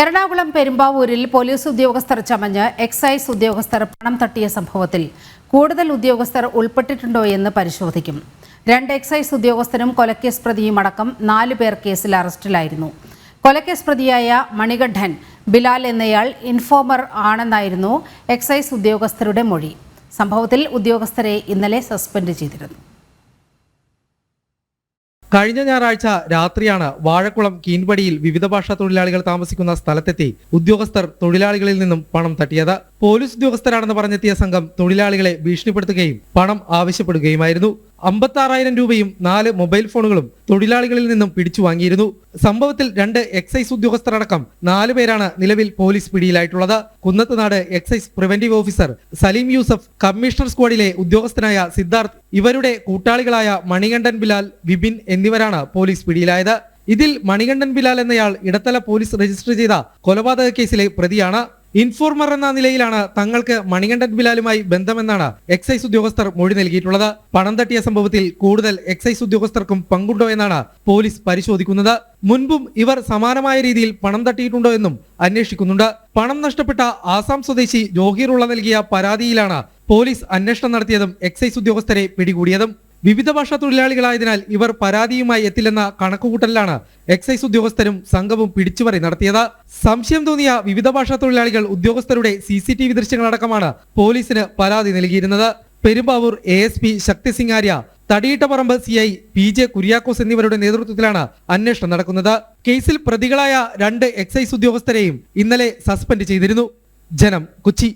എറണാകുളം പെരുമ്പാവൂരിൽ പോലീസ് ഉദ്യോഗസ്ഥർ ചമഞ്ഞ് എക്സൈസ് ഉദ്യോഗസ്ഥർ പണം തട്ടിയ സംഭവത്തിൽ കൂടുതൽ ഉദ്യോഗസ്ഥർ ഉൾപ്പെട്ടിട്ടുണ്ടോ എന്ന് പരിശോധിക്കും. 2 എക്സൈസ് ഉദ്യോഗസ്ഥരും കൊലക്കേസ് പ്രതിയും അടക്കം 4 പേർ കേസിൽ അറസ്റ്റിലായിരുന്നു. കൊലക്കേസ് പ്രതിയായ മണികണ്ഠൻ ബിലാൽ എന്നയാൾ ഇൻഫോമർ ആണെന്നായിരുന്നു എക്സൈസ് ഉദ്യോഗസ്ഥരുടെ മൊഴി. സംഭവത്തിൽ ഉദ്യോഗസ്ഥരെ ഇന്നലെ സസ്പെൻഡ് ചെയ്തിരുന്നു. കഴിഞ്ഞ ഞായറാഴ്ച രാത്രിയാണ് വാഴക്കുളം കീൻപടിയിൽ വിവിധ ഭാഷാ തൊഴിലാളികൾ താമസിക്കുന്ന സ്ഥലത്തെത്തി ഉദ്യോഗസ്ഥർ തൊഴിലാളികളിൽ നിന്നും പണം തട്ടിയത്. പോലീസ് ഉദ്യോഗസ്ഥരാണെന്ന് പറഞ്ഞെത്തിയ സംഘം തൊഴിലാളികളെ ഭീഷണിപ്പെടുത്തുകയും പണം ആവശ്യപ്പെടുകയുമായിരുന്നു. 56,000 രൂപയും 4 മൊബൈൽ ഫോണുകളും തൊഴിലാളികളിൽ നിന്നും പിടിച്ചു വാങ്ങിയിരുന്നു. സംഭവത്തിൽ 2 എക്സൈസ് ഉദ്യോഗസ്ഥരടക്കം 4 പേരാണ് നിലവിൽ പോലീസ് പിടിയിലായിട്ടുള്ളത്. Kunnathunad excise preventive officer Saleem Yusuf, commissioner സ്ക്വാഡിലെ ഉദ്യോഗസ്ഥനായ സിദ്ധാർത്ഥ്, ഇവരുടെ കൂട്ടാളികളായ മണികണ്ഠൻ ബിലാൽ, വിപിൻ എന്നിവരാണ് പോലീസ് പിടിയിലായത്. ഇതിൽ മണികണ്ഠൻ ബിലാൽ എന്നയാൾ ഇടത്തല പോലീസ് രജിസ്റ്റർ ചെയ്ത കൊലപാതക കേസിലെ പ്രതിയാണ്. ഇൻഫോർമർ എന്ന നിലയിലാണ് തങ്ങൾക്ക് മണികണ്ഠൻ ബിലാലുമായി ബന്ധമെന്നാണ് എക്സൈസ് ഉദ്യോഗസ്ഥർ മൊഴി നൽകിയിട്ടുള്ളത്. പണം തട്ടിയ സംഭവത്തിൽ കൂടുതൽ എക്സൈസ് ഉദ്യോഗസ്ഥർക്കും പങ്കുണ്ടോ എന്നാണ് പോലീസ് പരിശോധിക്കുന്നത്. മുൻപും ഇവർ സമാനമായ രീതിയിൽ പണം തട്ടിയിട്ടുണ്ടോ എന്നും അന്വേഷിക്കുന്നുണ്ട്. പണം നഷ്ടപ്പെട്ട ആസാം സ്വദേശി ജോഹീറുള്ള നൽകിയ പരാതിയിലാണ് പോലീസ് അന്വേഷണം നടത്തിയതും എക്സൈസ് ഉദ്യോഗസ്ഥരെ പിടികൂടിയതും. വിവിധ ഭാഷാ തൊഴിലാളികളായതിനാൽ ഇവർ പരാതിയുമായി എത്തില്ലെന്ന കണക്കുകൂട്ടലിലാണ് എക്സൈസ് ഉദ്യോഗസ്ഥരും സംഘവും പിടിച്ചുപറി നടത്തിയത്. സംശയം തോന്നിയ വിവിധ ഭാഷാ തൊഴിലാളികൾ ഉദ്യോഗസ്ഥരുടെ CCTV ദൃശ്യങ്ങളടക്കമാണ് പോലീസിന് പരാതി നൽകിയിരുന്നത്. പെരുമ്പാവൂർ ASP ശക്തി സിംഗ് ആര്യ, തടിയിട്ടപറമ്പ് CI PJ കുര്യാക്കോസ് എന്നിവരുടെ നേതൃത്വത്തിലാണ് അന്വേഷണം നടക്കുന്നത്. കേസിൽ പ്രതികളായ 2 എക്സൈസ് ഉദ്യോഗസ്ഥരെയും ഇന്നലെ സസ്പെൻഡ് ചെയ്തിരുന്നു. ജനം, കൊച്ചി.